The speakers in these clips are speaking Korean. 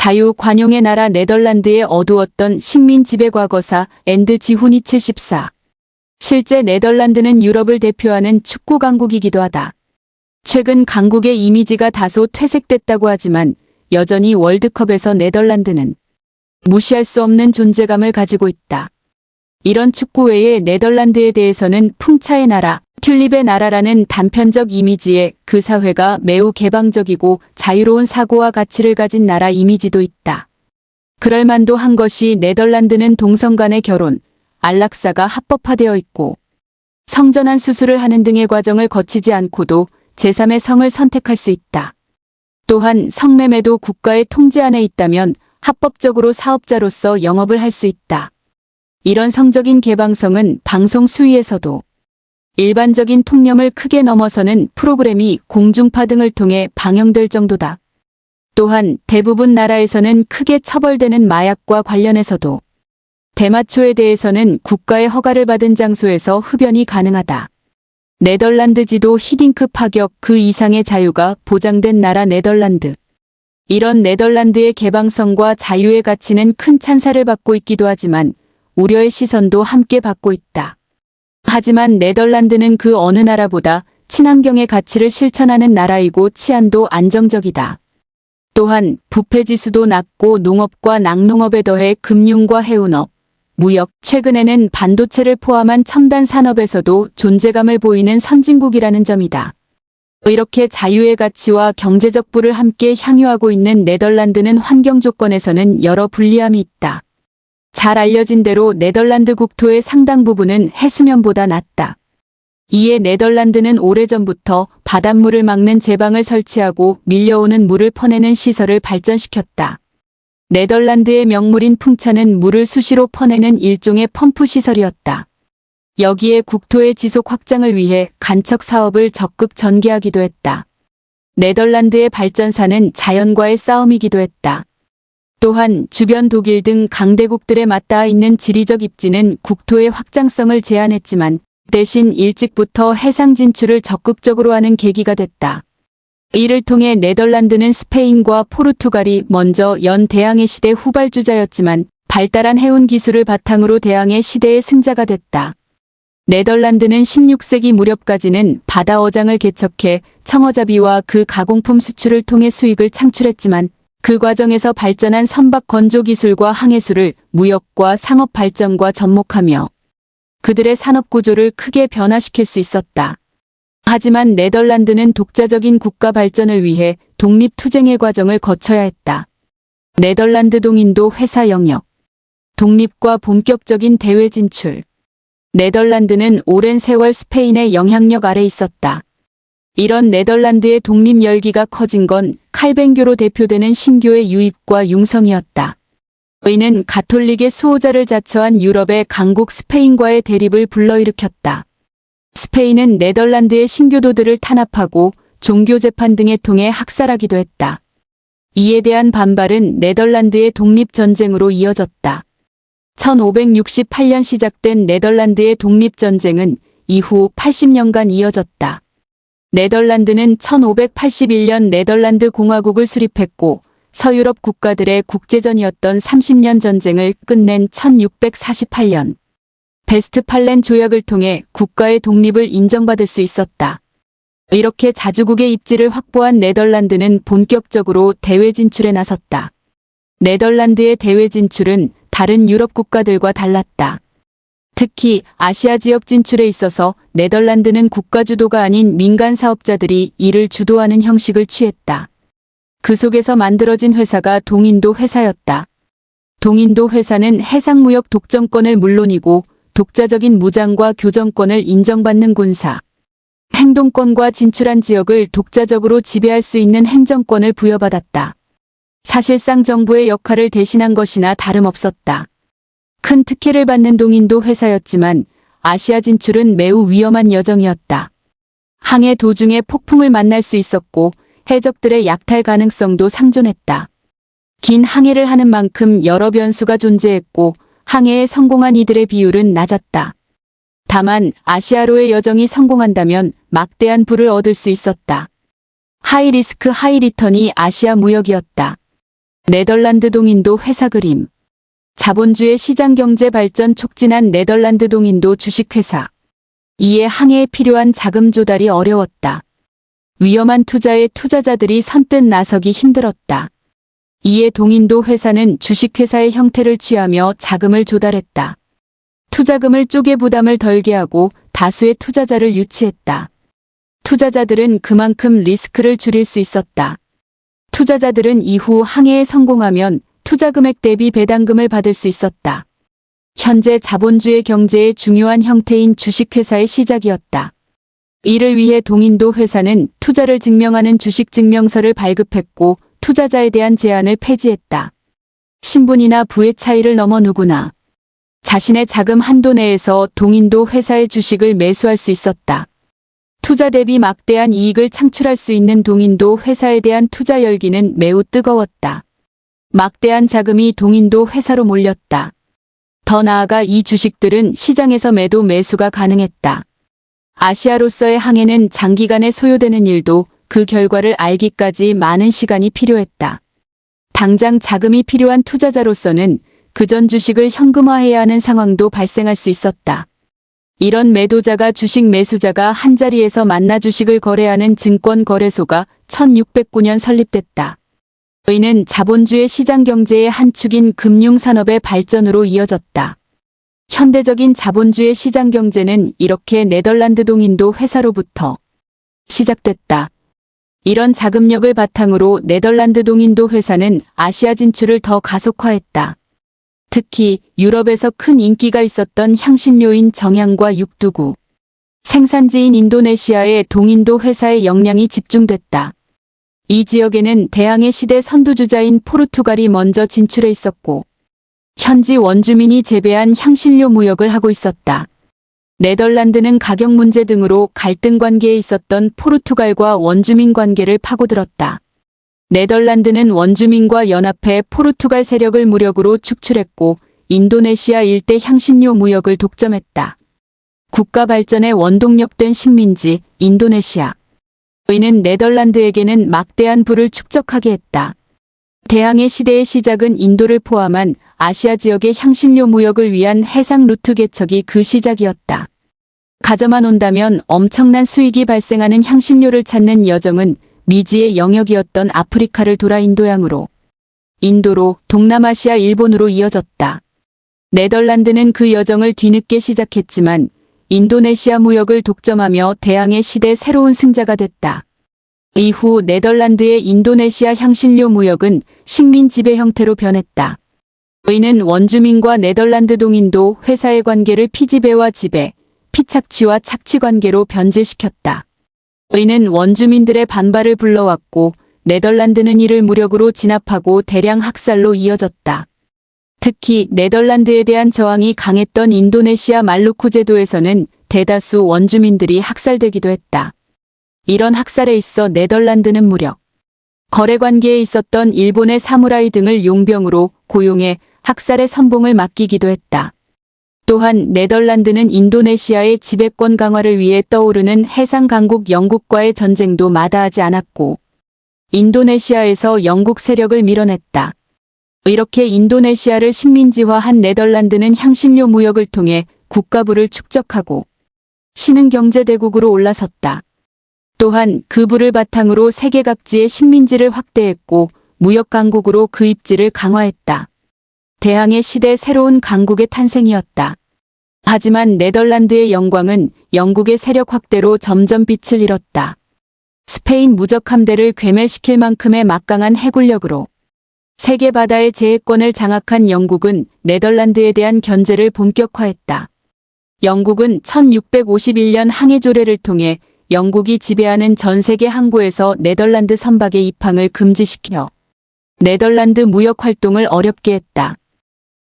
자유관용의 나라 네덜란드의 어두웠던 식민 지배 과거사 앤드 지훈이 74. 실제 네덜란드는 유럽을 대표하는 축구 강국이기도 하다. 최근 강국의 이미지가 다소 퇴색됐다고 하지만 여전히 월드컵에서 네덜란드는 무시할 수 없는 존재감을 가지고 있다. 이런 축구 외에 네덜란드에 대해서는 풍차의 나라, 튤립의 나라라는 단편적 이미지에 그 사회가 매우 개방적이고 자유로운 사고와 가치를 가진 나라 이미지도 있다. 그럴만도 한 것이 네덜란드는 동성 간의 결혼, 안락사가 합법화되어 있고 성전환 수술을 하는 등의 과정을 거치지 않고도 제3의 성을 선택할 수 있다. 또한 성매매도 국가의 통제 안에 있다면 합법적으로 사업자로서 영업을 할 수 있다. 이런 성적인 개방성은 방송 수위에서도 일반적인 통념을 크게 넘어서는 프로그램이 공중파 등을 통해 방영될 정도다. 또한 대부분 나라에서는 크게 처벌되는 마약과 관련해서도 대마초에 대해서는 국가의 허가를 받은 장소에서 흡연이 가능하다. 네덜란드 지도 히딩크 파격 그 이상의 자유가 보장된 나라 네덜란드. 이런 네덜란드의 개방성과 자유의 가치는 큰 찬사를 받고 있기도 하지만 우려의 시선도 함께 받고 있다. 하지만 네덜란드는 그 어느 나라보다 친환경의 가치를 실천하는 나라이고 치안도 안정적이다. 또한 부패지수도 낮고 농업과 낙농업에 더해 금융과 해운업, 무역, 최근에는 반도체를 포함한 첨단 산업에서도 존재감을 보이는 선진국이라는 점이다. 이렇게 자유의 가치와 경제적 부를 함께 향유하고 있는 네덜란드는 환경 조건에서는 여러 불리함이 있다. 잘 알려진 대로 네덜란드 국토의 상당 부분은 해수면보다 낮다. 이에 네덜란드는 오래전부터 바닷물을 막는 제방을 설치하고 밀려오는 물을 퍼내는 시설을 발전시켰다. 네덜란드의 명물인 풍차는 물을 수시로 퍼내는 일종의 펌프 시설이었다. 여기에 국토의 지속 확장을 위해 간척 사업을 적극 전개하기도 했다. 네덜란드의 발전사는 자연과의 싸움이기도 했다. 또한 주변 독일 등 강대국들에 맞닿아 있는 지리적 입지는 국토의 확장성을 제한했지만 대신 일찍부터 해상 진출을 적극적으로 하는 계기가 됐다. 이를 통해 네덜란드는 스페인과 포르투갈이 먼저 연대항해 시대 후발주자였지만 발달한 해운 기술을 바탕으로 대항해 시대의 승자가 됐다. 네덜란드는 16세기 무렵까지는 바다 어장을 개척해 청어잡이와 그 가공품 수출을 통해 수익을 창출했지만 그 과정에서 발전한 선박 건조 기술과 항해술을 무역과 상업 발전과 접목하며 그들의 산업 구조를 크게 변화시킬 수 있었다. 하지만 네덜란드는 독자적인 국가 발전을 위해 독립투쟁의 과정을 거쳐야 했다. 네덜란드 동인도 회사 영역, 독립과 본격적인 대외 진출. 네덜란드는 오랜 세월 스페인의 영향력 아래 있었다. 이런 네덜란드의 독립 열기가 커진 건 칼뱅교로 대표되는 신교의 유입과 융성이었다. 이는 가톨릭의 수호자를 자처한 유럽의 강국 스페인과의 대립을 불러일으켰다. 스페인은 네덜란드의 신교도들을 탄압하고 종교 재판 등에 통해 학살하기도 했다. 이에 대한 반발은 네덜란드의 독립전쟁으로 이어졌다. 1568년 시작된 네덜란드의 독립전쟁은 이후 80년간 이어졌다. 네덜란드는 1581년 네덜란드 공화국을 수립했고 서유럽 국가들의 국제전이었던 30년 전쟁을 끝낸 1648년 베스트팔렌 조약을 통해 국가의 독립을 인정받을 수 있었다. 이렇게 자주국의 입지를 확보한 네덜란드는 본격적으로 대외 진출에 나섰다. 네덜란드의 대외 진출은 다른 유럽 국가들과 달랐다. 특히 아시아 지역 진출에 있어서 네덜란드는 국가 주도가 아닌 민간 사업자들이 이를 주도하는 형식을 취했다. 그 속에서 만들어진 회사가 동인도 회사였다. 동인도 회사는 해상무역 독점권을 물론이고 독자적인 무장과 교정권을 인정받는 군사, 행동권과 진출한 지역을 독자적으로 지배할 수 있는 행정권을 부여받았다. 사실상 정부의 역할을 대신한 것이나 다름없었다. 큰 특혜를 받는 동인도 회사였지만 아시아 진출은 매우 위험한 여정이었다. 항해 도중에 폭풍을 만날 수 있었고 해적들의 약탈 가능성도 상존했다. 긴 항해를 하는 만큼 여러 변수가 존재했고 항해에 성공한 이들의 비율은 낮았다. 다만 아시아로의 여정이 성공한다면 막대한 부를 얻을 수 있었다. 하이리스크 하이리턴이 아시아 무역이었다. 네덜란드 동인도 회사 그림. 자본주의 시장경제 발전 촉진한 네덜란드 동인도 주식회사. 이에 항해에 필요한 자금 조달이 어려웠다. 위험한 투자에 투자자들이 선뜻 나서기 힘들었다. 이에 동인도 회사는 주식회사의 형태를 취하며 자금을 조달했다. 투자금을 쪼개 부담을 덜게 하고 다수의 투자자를 유치했다. 투자자들은 그만큼 리스크를 줄일 수 있었다. 투자자들은 이후 항해에 성공하면 투자 금액 대비 배당금을 받을 수 있었다. 현재 자본주의 경제의 중요한 형태인 주식회사의 시작이었다. 이를 위해 동인도 회사는 투자를 증명하는 주식 증명서를 발급했고 투자자에 대한 제한을 폐지했다. 신분이나 부의 차이를 넘어 누구나 자신의 자금 한도 내에서 동인도 회사의 주식을 매수할 수 있었다. 투자 대비 막대한 이익을 창출할 수 있는 동인도 회사에 대한 투자 열기는 매우 뜨거웠다. 막대한 자금이 동인도 회사로 몰렸다. 더 나아가 이 주식들은 시장에서 매도 매수가 가능했다. 아시아로서의 항해는 장기간에 소요되는 일도 그 결과를 알기까지 많은 시간이 필요했다. 당장 자금이 필요한 투자자로서는 그전 주식을 현금화해야 하는 상황도 발생할 수 있었다. 이런 매도자가 주식 매수자가 한자리에서 만나 주식을 거래하는 증권거래소가 1609년 설립됐다. 이는 자본주의 시장경제의 한 축인 금융산업의 발전으로 이어졌다. 현대적인 자본주의 시장경제는 이렇게 네덜란드 동인도 회사로부터 시작됐다. 이런 자금력을 바탕으로 네덜란드 동인도 회사는 아시아 진출을 더 가속화했다. 특히 유럽에서 큰 인기가 있었던 향신료인 정향과 육두구 생산지인 인도네시아의 동인도 회사의 역량이 집중됐다. 이 지역에는 대항해 시대 선두주자인 포르투갈이 먼저 진출해 있었고 현지 원주민이 재배한 향신료 무역을 하고 있었다. 네덜란드는 가격 문제 등으로 갈등 관계에 있었던 포르투갈과 원주민 관계를 파고들었다. 네덜란드는 원주민과 연합해 포르투갈 세력을 무력으로 축출했고 인도네시아 일대 향신료 무역을 독점했다. 국가 발전의 원동력된 식민지 인도네시아. 이는 네덜란드에게는 막대한 부를 축적하게 했다. 대항해 시대의 시작은 인도를 포함한 아시아 지역의 향신료 무역을 위한 해상 루트 개척이 그 시작이었다. 가져만 온다면 엄청난 수익이 발생하는 향신료를 찾는 여정은 미지의 영역이었던 아프리카를 돌아 인도양으로, 인도로, 동남아시아 일본으로 이어졌다. 네덜란드는 그 여정을 뒤늦게 시작했지만 인도네시아 무역을 독점하며 대항해 시대 새로운 승자가 됐다. 이후 네덜란드의 인도네시아 향신료 무역은 식민 지배 형태로 변했다. 이는 원주민과 네덜란드 동인도 회사의 관계를 피지배와 지배, 피착취와 착취 관계로 변질시켰다. 이는 원주민들의 반발을 불러왔고 네덜란드는 이를 무력으로 진압하고 대량 학살로 이어졌다. 특히 네덜란드에 대한 저항이 강했던 인도네시아 말루쿠 제도에서는 대다수 원주민들이 학살되기도 했다. 이런 학살에 있어 네덜란드는 무력, 거래 관계에 있었던 일본의 사무라이 등을 용병으로 고용해 학살의 선봉을 맡기기도 했다. 또한 네덜란드는 인도네시아의 지배권 강화를 위해 떠오르는 해상 강국 영국과의 전쟁도 마다하지 않았고 인도네시아에서 영국 세력을 밀어냈다. 이렇게 인도네시아를 식민지화한 네덜란드는 향신료 무역을 통해 국가부를 축적하고 신흥경제대국으로 올라섰다. 또한 그 부를 바탕으로 세계 각지의 식민지를 확대했고 무역 강국으로 그 입지를 강화했다. 대항해 시대 새로운 강국의 탄생이었다. 하지만 네덜란드의 영광은 영국의 세력 확대로 점점 빛을 잃었다. 스페인 무적 함대를 괴멸시킬 만큼의 막강한 해군력으로 세계 바다의 제해권을 장악한 영국은 네덜란드에 대한 견제를 본격화했다. 영국은 1651년 항해 조례를 통해 영국이 지배하는 전 세계 항구에서 네덜란드 선박의 입항을 금지시켜 네덜란드 무역 활동을 어렵게 했다.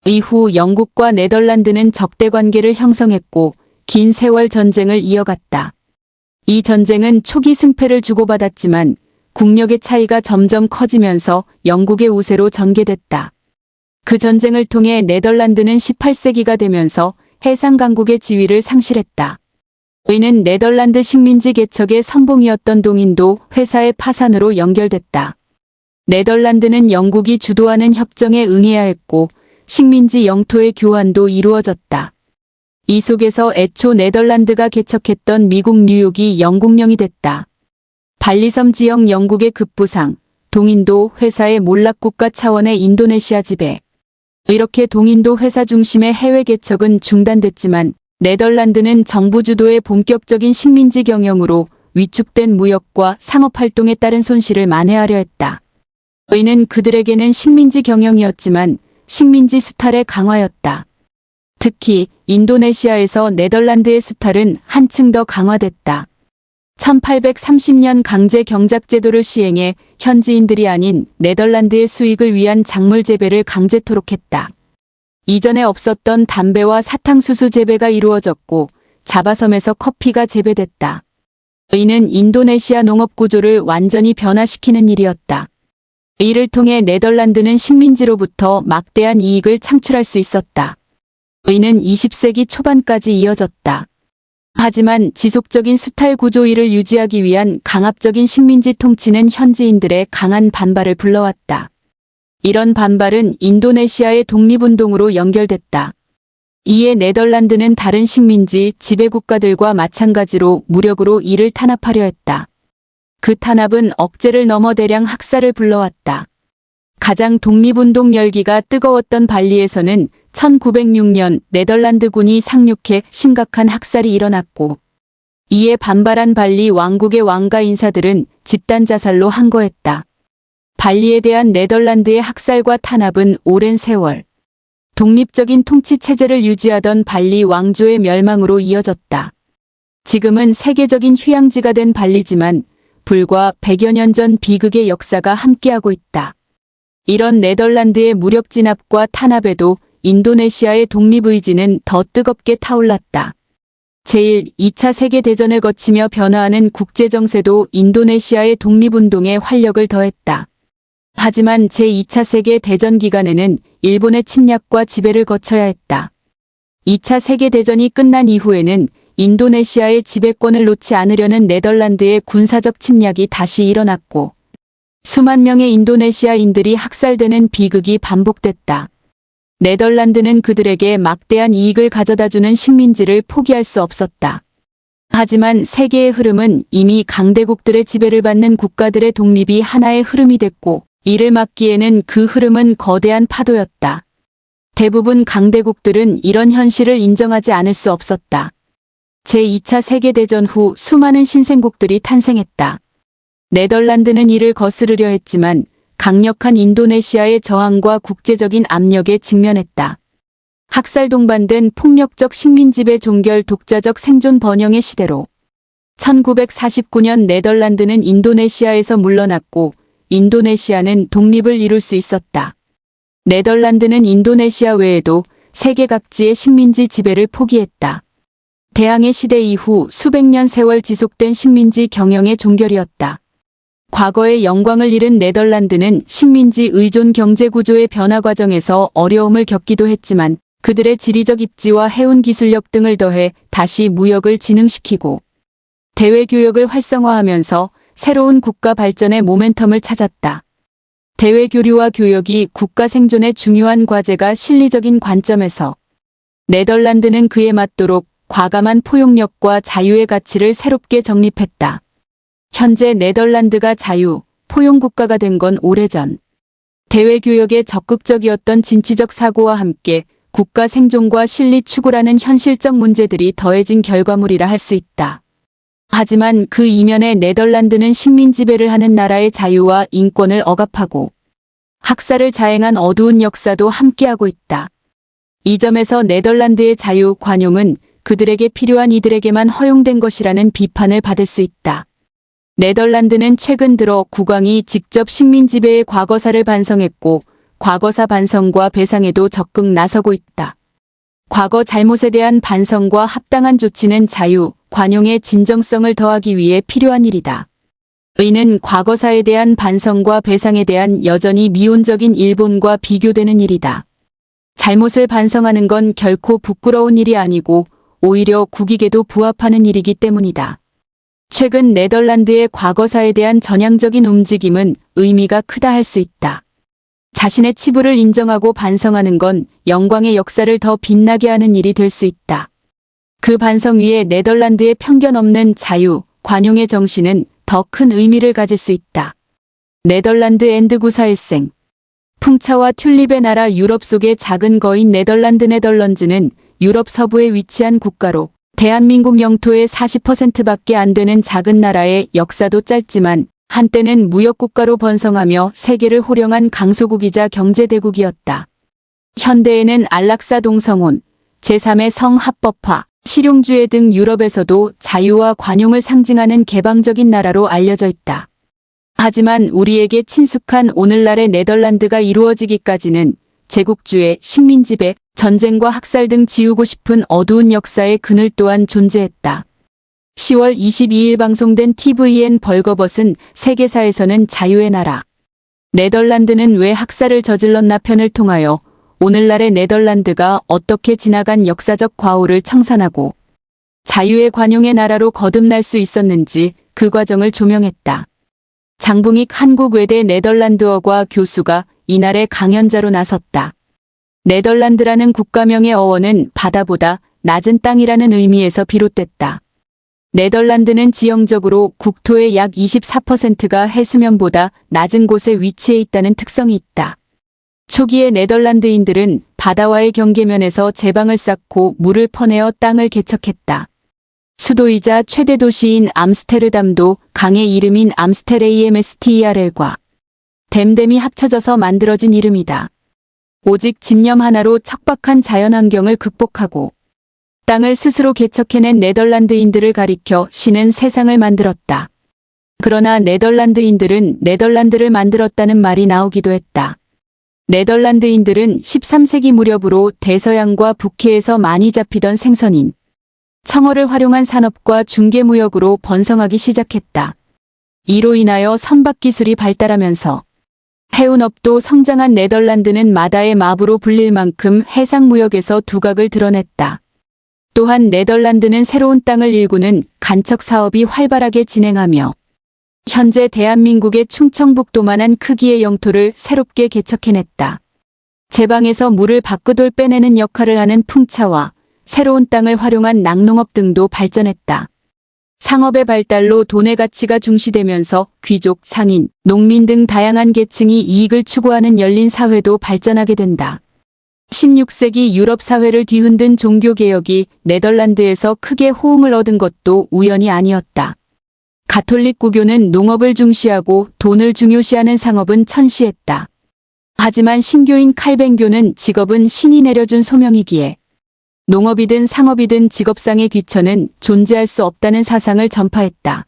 이후 영국과 네덜란드는 적대 관계를 형성했고 긴 세월 전쟁을 이어갔다. 이 전쟁은 초기 승패를 주고받았지만 국력의 차이가 점점 커지면서 영국의 우세로 전개됐다. 그 전쟁을 통해 네덜란드는 18세기가 되면서 해상 강국의 지위를 상실했다. 이는 네덜란드 식민지 개척의 선봉이었던 동인도 회사의 파산으로 연결됐다. 네덜란드는 영국이 주도하는 협정에 응해야 했고 식민지 영토의 교환도 이루어졌다. 이 속에서 애초 네덜란드가 개척했던 미국 뉴욕이 영국령이 됐다. 발리섬 지역 영국의 급부상, 동인도 회사의 몰락국가 차원의 인도네시아 지배. 이렇게 동인도 회사 중심의 해외 개척은 중단됐지만 네덜란드는 정부 주도의 본격적인 식민지 경영으로 위축된 무역과 상업활동에 따른 손실을 만회하려 했다. 이는 그들에게는 식민지 경영이었지만 식민지 수탈의 강화였다. 특히 인도네시아에서 네덜란드의 수탈은 한층 더 강화됐다. 1830년 강제 경작 제도를 시행해 현지인들이 아닌 네덜란드의 수익을 위한 작물 재배를 강제토록 했다. 이전에 없었던 담배와 사탕수수 재배가 이루어졌고 자바섬에서 커피가 재배됐다. 이는 인도네시아 농업 구조를 완전히 변화시키는 일이었다. 이를 통해 네덜란드는 식민지로부터 막대한 이익을 창출할 수 있었다. 이는 20세기 초반까지 이어졌다. 하지만 지속적인 수탈 구조 이를 유지하기 위한 강압적인 식민지 통치는 현지인들의 강한 반발을 불러왔다. 이런 반발은 인도네시아의 독립운동으로 연결됐다. 이에 네덜란드는 다른 식민지 지배국가들과 마찬가지로 무력으로 이를 탄압하려 했다. 그 탄압은 억제를 넘어 대량 학살을 불러왔다. 가장 독립운동 열기가 뜨거웠던 발리에서는 1906년 네덜란드군이 상륙해 심각한 학살이 일어났고 이에 반발한 발리 왕국의 왕가 인사들은 집단 자살로 항거했다. 발리에 대한 네덜란드의 학살과 탄압은 오랜 세월 독립적인 통치 체제를 유지하던 발리 왕조의 멸망으로 이어졌다. 지금은 세계적인 휴양지가 된 발리지만 불과 100여 년 전 비극의 역사가 함께하고 있다. 이런 네덜란드의 무력 진압과 탄압에도 인도네시아의 독립의지는 더 뜨겁게 타올랐다. 제2차 세계대전을 거치며 변화하는 국제정세도 인도네시아의 독립운동에 활력을 더했다. 하지만 제2차 세계대전 기간에는 일본의 침략과 지배를 거쳐야 했다. 2차 세계대전이 끝난 이후에는 인도네시아의 지배권을 놓지 않으려는 네덜란드의 군사적 침략이 다시 일어났고 수만 명의 인도네시아인들이 학살되는 비극이 반복됐다. 네덜란드는 그들에게 막대한 이익을 가져다주는 식민지를 포기할 수 없었다. 하지만 세계의 흐름은 이미 강대국들의 지배를 받는 국가들의 독립이 하나의 흐름이 됐고 이를 막기에는 그 흐름은 거대한 파도였다. 대부분 강대국들은 이런 현실을 인정하지 않을 수 없었다. 제2차 세계대전 후 수많은 신생국들이 탄생했다. 네덜란드는 이를 거스르려 했지만 강력한 인도네시아의 저항과 국제적인 압력에 직면했다. 학살 동반된 폭력적 식민지배 종결 독자적 생존 번영의 시대로 1949년 네덜란드는 인도네시아에서 물러났고 인도네시아는 독립을 이룰 수 있었다. 네덜란드는 인도네시아 외에도 세계 각지의 식민지 지배를 포기했다. 대항해 시대 이후 수백 년 세월 지속된 식민지 경영의 종결이었다. 과거의 영광을 잃은 네덜란드는 식민지 의존 경제 구조의 변화 과정에서 어려움을 겪기도 했지만 그들의 지리적 입지와 해운 기술력 등을 더해 다시 무역을 진흥시키고 대외 교역을 활성화하면서 새로운 국가 발전의 모멘텀을 찾았다. 대외 교류와 교역이 국가 생존의 중요한 과제가 실리적인 관점에서 네덜란드는 그에 맞도록 과감한 포용력과 자유의 가치를 새롭게 정립했다. 현재 네덜란드가 자유, 포용 국가가 된 건 오래전. 대외 교역에 적극적이었던 진취적 사고와 함께 국가 생존과 실리 추구라는 현실적 문제들이 더해진 결과물이라 할 수 있다. 하지만 그 이면에 네덜란드는 식민 지배를 하는 나라의 자유와 인권을 억압하고 학살을 자행한 어두운 역사도 함께하고 있다. 이 점에서 네덜란드의 자유 관용은 그들에게 필요한 이들에게만 허용된 것이라는 비판을 받을 수 있다. 네덜란드는 최근 들어 국왕이 직접 식민 지배의 과거사를 반성했고 과거사 반성과 배상에도 적극 나서고 있다. 과거 잘못에 대한 반성과 합당한 조치는 자유, 관용의 진정성을 더하기 위해 필요한 일이다. 이는 과거사에 대한 반성과 배상에 대한 여전히 미온적인 일본과 비교되는 일이다. 잘못을 반성하는 건 결코 부끄러운 일이 아니고 오히려 국익에도 부합하는 일이기 때문이다. 최근 네덜란드의 과거사에 대한 전향적인 움직임은 의미가 크다 할 수 있다. 자신의 치부를 인정하고 반성하는 건 영광의 역사를 더 빛나게 하는 일이 될 수 있다. 그 반성 위에 네덜란드의 편견 없는 자유, 관용의 정신은 더 큰 의미를 가질 수 있다. 네덜란드 앤드 구사일생. 풍차와 튤립의 나라 유럽 속의 작은 거인 네덜란드는 유럽 서부에 위치한 국가로 대한민국 영토의 40%밖에 안 되는 작은 나라의 역사도 짧지만 한때는 무역국가로 번성하며 세계를 호령한 강소국이자 경제대국이었다. 현대에는 안락사 동성혼, 제3의 성 합법화, 실용주의 등 유럽에서도 자유와 관용을 상징하는 개방적인 나라로 알려져 있다. 하지만 우리에게 친숙한 오늘날의 네덜란드가 이루어지기까지는 제국주의, 식민지배, 전쟁과 학살 등 지우고 싶은 어두운 역사의 그늘 또한 존재했다. 10월 22일 방송된 TVN 벌거벗은 세계사에서는 자유의 나라. 네덜란드는 왜 학살을 저질렀나 편을 통하여 오늘날의 네덜란드가 어떻게 지나간 역사적 과오를 청산하고 자유의 관용의 나라로 거듭날 수 있었는지 그 과정을 조명했다. 장붕익 한국외대 네덜란드어과 교수가 이날의 강연자로 나섰다. 네덜란드라는 국가명의 어원은 바다보다 낮은 땅이라는 의미에서 비롯됐다. 네덜란드는 지형적으로 국토의 약 24%가 해수면보다 낮은 곳에 위치해 있다는 특성이 있다. 초기에 네덜란드인들은 바다와의 경계면에서 제방을 쌓고 물을 퍼내어 땅을 개척했다. 수도이자 최대 도시인 암스테르담도 강의 이름인 암스테레이엠스티RL과 댐댐이 합쳐져서 만들어진 이름이다. 오직 집념 하나로 척박한 자연환경을 극복하고 땅을 스스로 개척해낸 네덜란드인들을 가리켜 신은 세상을 만들었다. 그러나 네덜란드인들은 네덜란드를 만들었다는 말이 나오기도 했다. 네덜란드인들은 13세기 무렵으로 대서양과 북해에서 많이 잡히던 생선인 청어를 활용한 산업과 중개무역으로 번성하기 시작했다. 이로 인하여 선박기술이 발달하면서 해운업도 성장한 네덜란드는 마다의 마부로 불릴 만큼 해상무역에서 두각을 드러냈다. 또한 네덜란드는 새로운 땅을 일구는 간척 사업이 활발하게 진행하며 현재 대한민국의 충청북도만한 크기의 영토를 새롭게 개척해냈다. 제방에서 물을 밖으로 빼내는 역할을 하는 풍차와 새로운 땅을 활용한 낙농업 등도 발전했다. 상업의 발달로 돈의 가치가 중시되면서 귀족, 상인, 농민 등 다양한 계층이 이익을 추구하는 열린 사회도 발전하게 된다. 16세기 유럽 사회를 뒤흔든 종교개혁이 네덜란드에서 크게 호응을 얻은 것도 우연이 아니었다. 가톨릭 구교는 농업을 중시하고 돈을 중요시하는 상업은 천시했다. 하지만 신교인 칼뱅교는 직업은 신이 내려준 소명이기에 농업이든 상업이든 직업상의 귀천은 존재할 수 없다는 사상을 전파했다.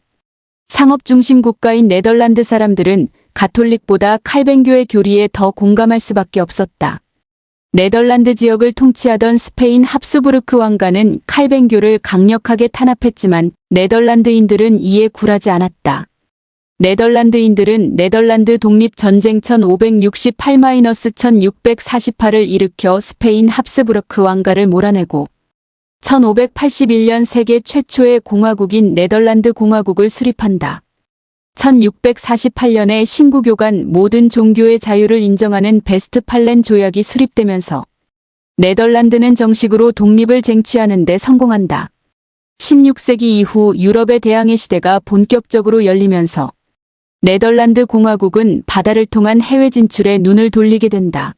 상업 중심 국가인 네덜란드 사람들은 가톨릭보다 칼뱅교의 교리에 더 공감할 수밖에 없었다. 네덜란드 지역을 통치하던 스페인 합스부르크 왕가는 칼뱅교를 강력하게 탄압했지만 네덜란드인들은 이에 굴하지 않았다. 네덜란드인들은 네덜란드 독립전쟁 1568-1648을 일으켜 스페인 합스부르크 왕가를 몰아내고 1581년 세계 최초의 공화국인 네덜란드 공화국을 수립한다. 1648년에 신구교 간 모든 종교의 자유를 인정하는 베스트팔렌 조약이 수립되면서 네덜란드는 정식으로 독립을 쟁취하는 데 성공한다. 16세기 이후 유럽의 대항해 시대가 본격적으로 열리면서 네덜란드 공화국은 바다를 통한 해외 진출에 눈을 돌리게 된다.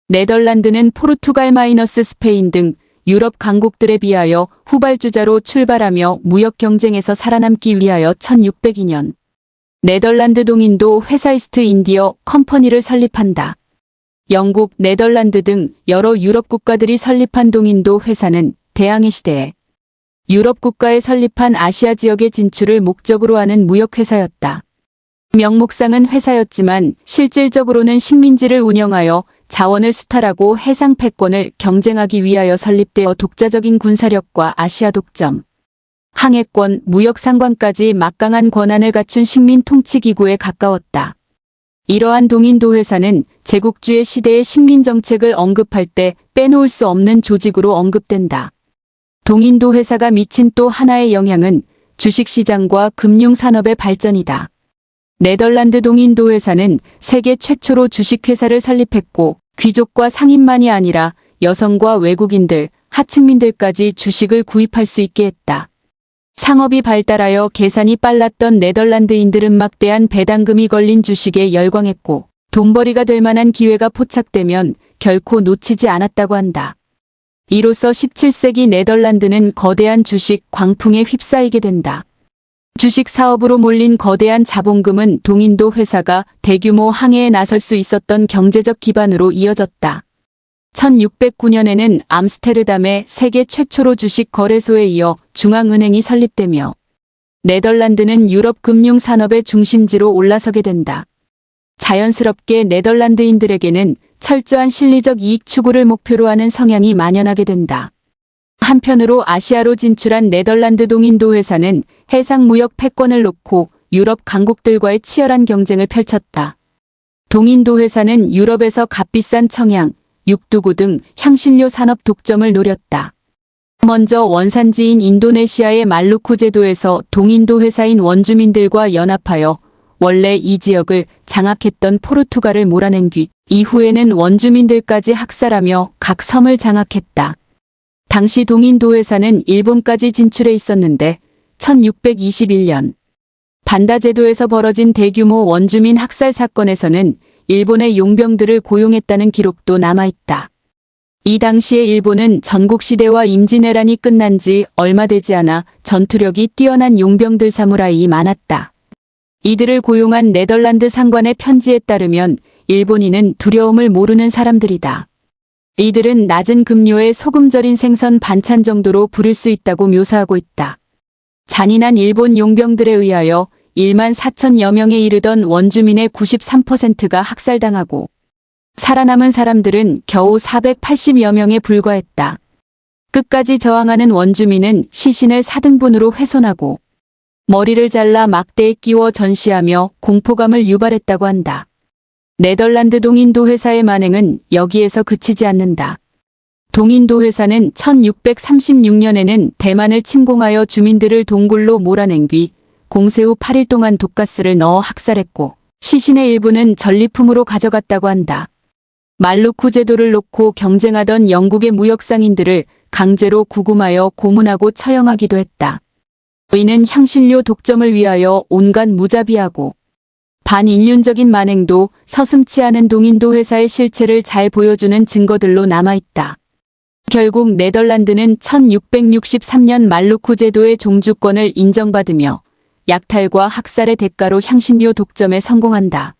네덜란드는 포르투갈 마이너스 스페인 등 유럽 강국들에 비하여 후발주자로 출발하며 무역 경쟁에서 살아남기 위하여 1602년 네덜란드 동인도 회사 이스트 인디어 컴퍼니를 설립한다. 영국, 네덜란드 등 여러 유럽 국가들이 설립한 동인도 회사는 대항해 시대에 유럽 국가에 설립한 아시아 지역의 진출을 목적으로 하는 무역회사였다. 명목상은 회사였지만 실질적으로는 식민지를 운영하여 자원을 수탈하고 해상 패권을 경쟁하기 위하여 설립되어 독자적인 군사력과 아시아 독점, 항해권, 무역 상관까지 막강한 권한을 갖춘 식민 통치기구에 가까웠다. 이러한 동인도 회사는 제국주의 시대의 식민 정책을 언급할 때 빼놓을 수 없는 조직으로 언급된다. 동인도 회사가 미친 또 하나의 영향은 주식시장과 금융산업의 발전이다. 네덜란드 동인도 회사는 세계 최초로 주식회사를 설립했고 귀족과 상인만이 아니라 여성과 외국인들, 하층민들까지 주식을 구입할 수 있게 했다. 상업이 발달하여 계산이 빨랐던 네덜란드인들은 막대한 배당금이 걸린 주식에 열광했고 돈벌이가 될 만한 기회가 포착되면 결코 놓치지 않았다고 한다. 이로써 17세기 네덜란드는 거대한 주식 광풍에 휩싸이게 된다. 주식 사업으로 몰린 거대한 자본금은 동인도 회사가 대규모 항해에 나설 수 있었던 경제적 기반으로 이어졌다. 1609년에는 암스테르담의 세계 최초로 주식 거래소에 이어 중앙은행이 설립되며 네덜란드는 유럽 금융 산업의 중심지로 올라서게 된다. 자연스럽게 네덜란드인들에게는 철저한 실리적 이익 추구를 목표로 하는 성향이 만연하게 된다. 한편으로 아시아로 진출한 네덜란드 동인도 회사는 해상 무역 패권을 놓고 유럽 강국들과의 치열한 경쟁을 펼쳤다. 동인도 회사는 유럽에서 값비싼 청양, 육두구 등 향신료 산업 독점을 노렸다. 먼저 원산지인 인도네시아의 말루쿠 제도에서 동인도 회사인 원주민들과 연합하여 원래 이 지역을 장악했던 포르투갈을 몰아낸 뒤 이후에는 원주민들까지 학살하며 각 섬을 장악했다. 당시 동인도 회사는 일본까지 진출해 있었는데 1621년 반다 제도에서 벌어진 대규모 원주민 학살 사건에서는 일본의 용병들을 고용했다는 기록도 남아있다. 이 당시에 일본은 전국시대와 임진왜란이 끝난 지 얼마 되지 않아 전투력이 뛰어난 용병들 사무라이이 많았다. 이들을 고용한 네덜란드 상관의 편지에 따르면 일본인은 두려움을 모르는 사람들이다. 이들은 낮은 급료에 소금 절인 생선 반찬 정도로 부릴 수 있다고 묘사하고 있다. 잔인한 일본 용병들에 의하여 1만 4천여 명에 이르던 원주민의 93%가 학살당하고 살아남은 사람들은 겨우 480여 명에 불과했다. 끝까지 저항하는 원주민은 시신을 4등분으로 훼손하고 머리를 잘라 막대에 끼워 전시하며 공포감을 유발했다고 한다. 네덜란드 동인도 회사의 만행은 여기에서 그치지 않는다. 동인도 회사는 1636년에는 대만을 침공하여 주민들을 동굴로 몰아낸 뒤 공세 후 8일 동안 독가스를 넣어 학살했고 시신의 일부는 전리품으로 가져갔다고 한다. 말루쿠 제도를 놓고 경쟁하던 영국의 무역상인들을 강제로 구금하여 고문하고 처형하기도 했다. 이는 향신료 독점을 위하여 온갖 무자비하고 반인륜적인 만행도 서슴지 않은 동인도 회사의 실체를 잘 보여주는 증거들로 남아있다. 결국 네덜란드는 1663년 말루쿠 제도의 종주권을 인정받으며 약탈과 학살의 대가로 향신료 독점에 성공한다.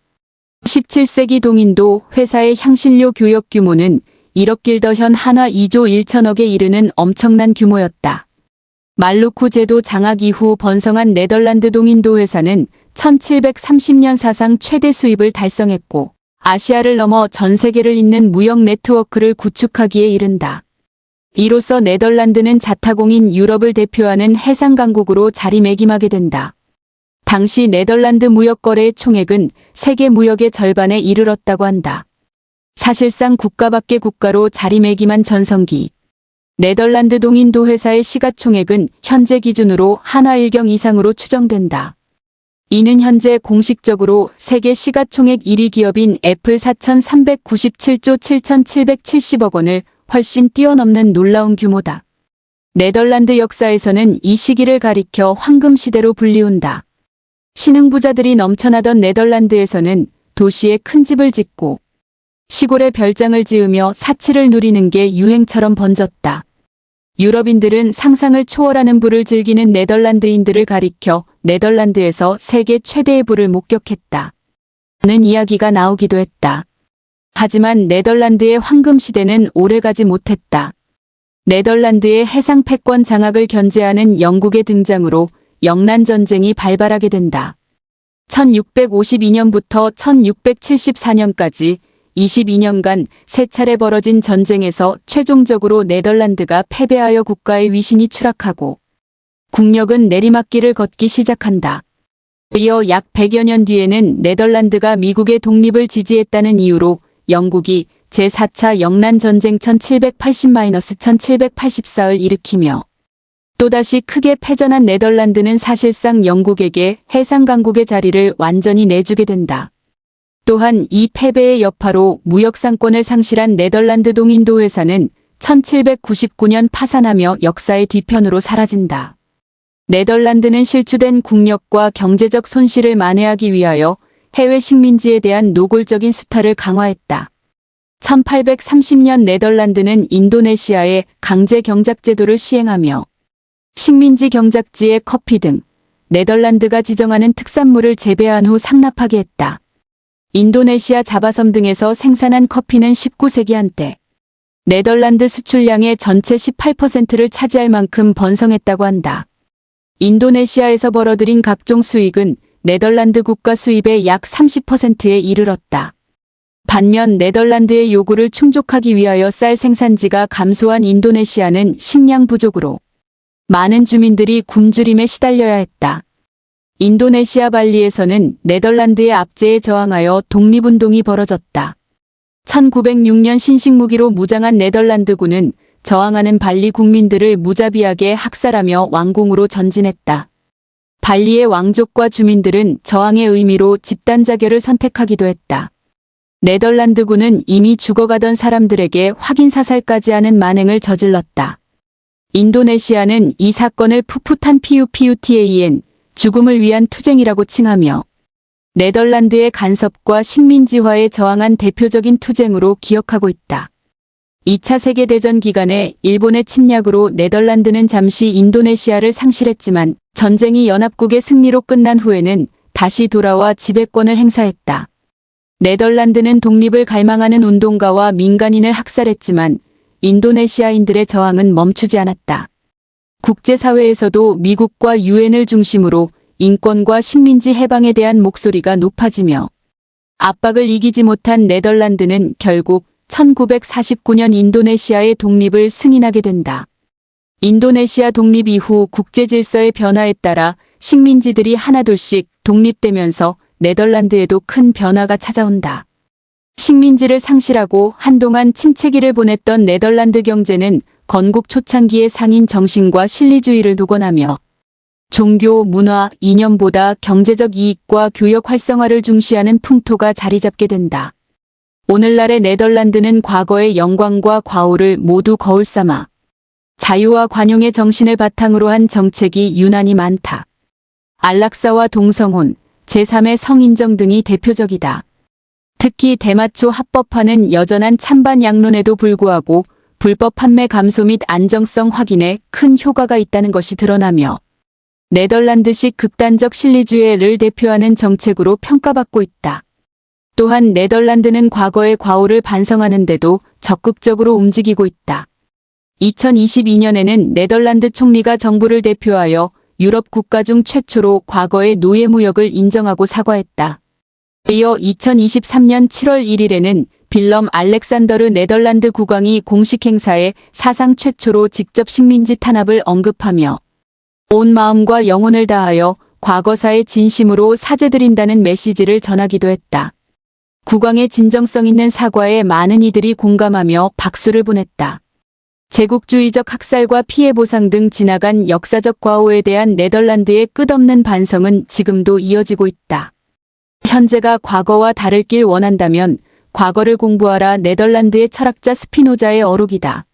17세기 동인도 회사의 향신료 교역 규모는 1억 길더현 한화 2조 1천억에 이르는 엄청난 규모였다. 말루쿠 제도 장악 이후 번성한 네덜란드 동인도 회사는 1730년 사상 최대 수입을 달성했고 아시아를 넘어 전 세계를 잇는 무역 네트워크를 구축하기에 이른다. 이로써 네덜란드는 자타공인 유럽을 대표하는 해상 강국으로 자리매김하게 된다. 당시 네덜란드 무역 거래의 총액은 세계 무역의 절반에 이르렀다고 한다. 사실상 국가 밖의 국가로 자리매김한 전성기. 네덜란드 동인도 회사의 시가총액은 현재 기준으로 한화 1경 이상으로 추정된다. 이는 현재 공식적으로 세계 시가총액 1위 기업인 애플 4,397조 7,770억 원을 훨씬 뛰어넘는 놀라운 규모다. 네덜란드 역사에서는 이 시기를 가리켜 황금시대로 불리운다. 신흥부자들이 넘쳐나던 네덜란드에서는 도시에 큰 집을 짓고 시골에 별장을 지으며 사치를 누리는 게 유행처럼 번졌다. 유럽인들은 상상을 초월하는 부를 즐기는 네덜란드인들을 가리켜 네덜란드에서 세계 최대의 부를 목격했다. 는 이야기가 나오기도 했다. 하지만 네덜란드의 황금시대는 오래가지 못했다. 네덜란드의 해상 패권 장악을 견제하는 영국의 등장으로 영란전쟁이 발발하게 된다. 1652년부터 1674년까지 22년간 세 차례 벌어진 전쟁에서 최종적으로 네덜란드가 패배하여 국가의 위신이 추락하고 국력은 내리막길을 걷기 시작한다. 이어 약 100여 년 뒤에는 네덜란드가 미국의 독립을 지지했다는 이유로 영국이 제4차 영란전쟁 1780-1784을 일으키며 또다시 크게 패전한 네덜란드는 사실상 영국에게 해상 강국의 자리를 완전히 내주게 된다. 또한 이 패배의 여파로 무역 상권을 상실한 네덜란드 동인도 회사는 1799년 파산하며 역사의 뒤편으로 사라진다. 네덜란드는 실추된 국력과 경제적 손실을 만회하기 위하여 해외 식민지에 대한 노골적인 수탈을 강화했다. 1830년 네덜란드는 인도네시아에 강제 경작 제도를 시행하며 식민지 경작지의 커피 등 네덜란드가 지정하는 특산물을 재배한 후 상납하게 했다. 인도네시아 자바섬 등에서 생산한 커피는 19세기 한때 네덜란드 수출량의 전체 18%를 차지할 만큼 번성했다고 한다. 인도네시아에서 벌어들인 각종 수익은 네덜란드 국가 수입의 약 30%에 이르렀다. 반면 네덜란드의 요구를 충족하기 위하여 쌀 생산지가 감소한 인도네시아는 식량 부족으로 많은 주민들이 굶주림에 시달려야 했다. 인도네시아 발리에서는 네덜란드의 압제에 저항하여 독립운동이 벌어졌다. 1906년 신식무기로 무장한 네덜란드군은 저항하는 발리 국민들을 무자비하게 학살하며 왕궁으로 전진했다. 발리의 왕족과 주민들은 저항의 의미로 집단자결을 선택하기도 했다. 네덜란드군은 이미 죽어가던 사람들에게 확인 사살까지 하는 만행을 저질렀다. 인도네시아는 이 사건을 풋풋한 PUTAN, 죽음을 위한 투쟁이라고 칭하며 네덜란드의 간섭과 식민지화에 저항한 대표적인 투쟁으로 기억하고 있다. 2차 세계대전 기간에 일본의 침략으로 네덜란드는 잠시 인도네시아를 상실했지만 전쟁이 연합국의 승리로 끝난 후에는 다시 돌아와 지배권을 행사했다. 네덜란드는 독립을 갈망하는 운동가와 민간인을 학살했지만 인도네시아인들의 저항은 멈추지 않았다. 국제사회에서도 미국과 유엔을 중심으로 인권과 식민지 해방에 대한 목소리가 높아지며 압박을 이기지 못한 네덜란드는 결국 1949년 인도네시아의 독립을 승인하게 된다. 인도네시아 독립 이후 국제 질서의 변화에 따라 식민지들이 하나둘씩 독립되면서 네덜란드에도 큰 변화가 찾아온다. 식민지를 상실하고 한동안 침체기를 보냈던 네덜란드 경제는 건국 초창기의 상인 정신과 실리주의를 독언하며 종교, 문화, 이념보다 경제적 이익과 교역 활성화를 중시하는 풍토가 자리 잡게 된다. 오늘날의 네덜란드는 과거의 영광과 과오를 모두 거울 삼아 자유와 관용의 정신을 바탕으로 한 정책이 유난히 많다. 안락사와 동성혼, 제3의 성인정 등이 대표적이다. 특히 대마초 합법화는 여전한 찬반 양론에도 불구하고 불법 판매 감소 및 안정성 확인에 큰 효과가 있다는 것이 드러나며 네덜란드식 극단적 실리주의를 대표하는 정책으로 평가받고 있다. 또한 네덜란드는 과거의 과오를 반성하는데도 적극적으로 움직이고 있다. 2022년에는 네덜란드 총리가 정부를 대표하여 유럽 국가 중 최초로 과거의 노예무역을 인정하고 사과했다. 이어 2023년 7월 1일에는 빌럼 알렉산더르 네덜란드 국왕이 공식 행사에 사상 최초로 직접 식민지 탄압을 언급하며 온 마음과 영혼을 다하여 과거사의 진심으로 사죄드린다는 메시지를 전하기도 했다. 국왕의 진정성 있는 사과에 많은 이들이 공감하며 박수를 보냈다. 제국주의적 학살과 피해 보상 등 지나간 역사적 과오에 대한 네덜란드의 끝없는 반성은 지금도 이어지고 있다. 현재가 과거와 다를 길 원한다면 과거를 공부하라. 네덜란드의 철학자 스피노자의 어록이다.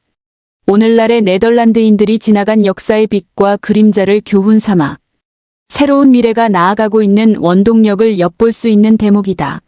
오늘날의 네덜란드인들이 지나간 역사의 빛과 그림자를 교훈 삼아 새로운 미래가 나아가고 있는 원동력을 엿볼 수 있는 대목이다.